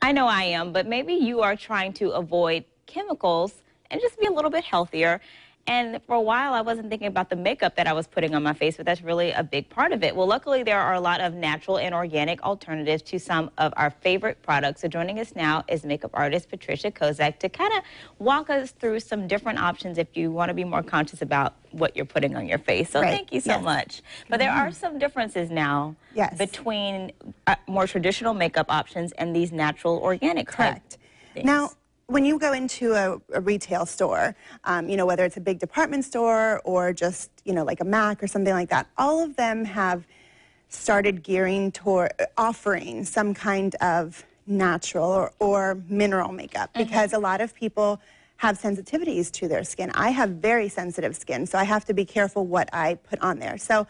I know I am, but maybe you are trying to avoid chemicals and just be a little bit healthier. And for a while, I wasn't thinking about the makeup that I was putting on my face, but that's really a big part of it. Well, luckily, there are a lot of natural and organic alternatives to some of our favorite products. So joining us now is makeup artist Patricia Kozack to kind of walk us through some different options if you want to be more conscious about what you're putting on your face. So thank you so much. But there are some differences now between more traditional makeup options and these natural organic type things. Now, when you go into a retail store, you know, whether it's a big department store or just, you know, like a Mac or something like that, all of them have started gearing toward offering some kind of natural or mineral makeup because a lot of people have sensitivities to their skin. I have very sensitive skin, so I have to be careful what I put on there. So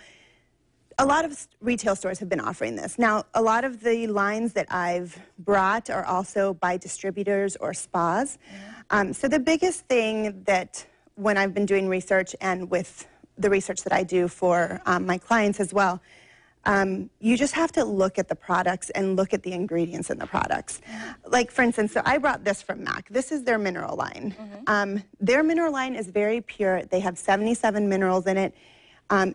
a lot of retail stores have been offering this. Now, a lot of the lines that I've brought are also by distributors or spas. So the biggest thing that when I've been doing research and with the research that I do for my clients as well, you just have to look at the products and look at the ingredients in the products. Like, for instance, so I brought this from MAC. This is their mineral line. Their mineral line is very pure. They have 77 minerals in it.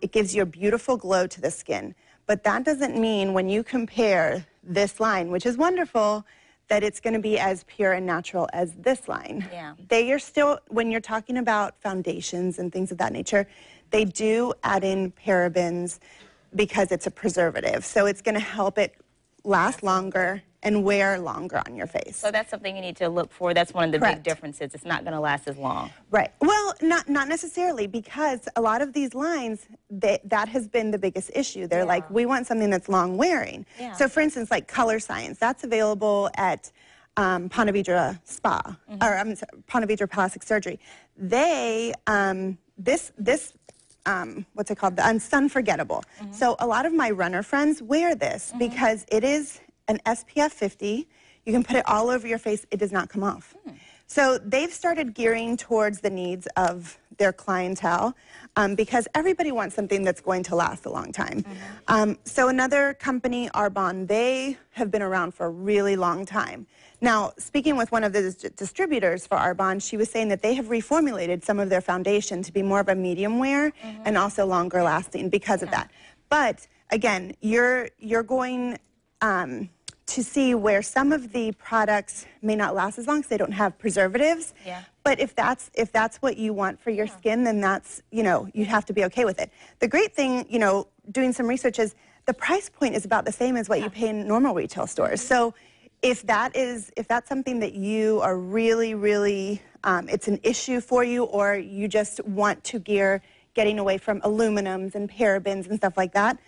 It gives you a beautiful glow to the skin. But that doesn't mean when you compare this line, which is wonderful, that it's going to be as pure and natural as this line. They are still, when you're talking about foundations and things of that nature, they do add in parabens because it's a preservative. So it's going to help it last longer and wear longer on your face. So that's something you need to look for. That's one of the big differences. It's not going to last as long. Right. Well, not necessarily, because a lot of these lines, that has been the biggest issue. They're like, we want something that's long wearing. So for instance, like Color Science, that's available at Ponte Vedra Spa, or I'm sorry, Ponte Vedra Plastic Surgery. They, what's it called? The Unforgettable. So a lot of my runner friends wear this because it is an SPF 50. You can put it all over your face. It does not come off. So they've started gearing towards the needs of their clientele because everybody wants something that's going to last a long time. So another company, Arbonne, they have been around for a really long time. Now, speaking with one of the distributors for Arbonne, she was saying that they have reformulated some of their foundation to be more of a medium wear and also longer lasting because of that. But again, you're going to see where some of the products may not last as long because they don't have preservatives. But if that's what you want for your skin, then that's, you know, you have to be okay with it. The great thing, you know, doing some research is the price point is about the same as what you pay in normal retail stores. So if that's something that you are really, it's an issue for you, or you just want to gear getting away from aluminums and parabens and stuff like that,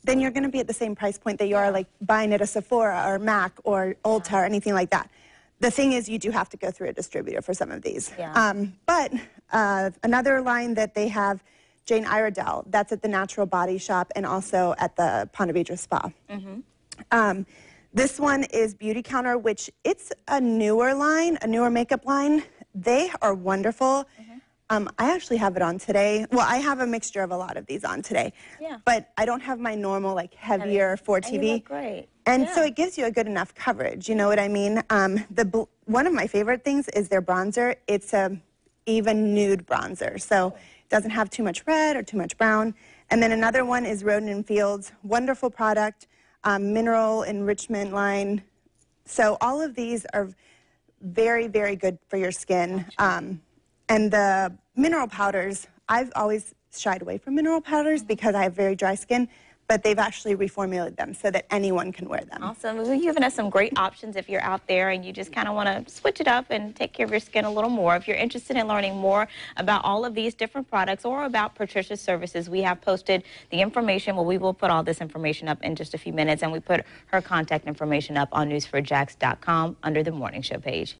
then you're going to be at the same price point that you are like buying at a Sephora or MAC or Ulta or anything like that. The thing is, you do have to go through a distributor for some of these. But another line that they have, Jane Iredale, that's at the Natural Body Shop and also at the Ponte Vedra Spa. This one is Beauty Counter, which it's a newer line, a newer makeup line. They are wonderful. I actually have it on today. Well, I have a mixture of a lot of these on today. But I don't have my normal, like, heavier for TV. And you look great. And so it gives you a good enough coverage, you know what I mean? One of my favorite things is their bronzer. It's a even nude bronzer, so it doesn't have too much red or too much brown. And then another one is Roden & Fields. Wonderful product, mineral enrichment line. So all of these are very, very good for your skin. And the mineral powders, I've always shied away from mineral powders because I have very dry skin, but they've actually reformulated them so that anyone can wear them. Awesome. Well, you've given us some great options if you're out there and you just kind of want to switch it up and take care of your skin a little more. If you're interested in learning more about all of these different products or about Patricia's services, we have posted the information. Well, we will put all this information up in just a few minutes, and we put her contact information up on news4jax.com under the Morning Show page.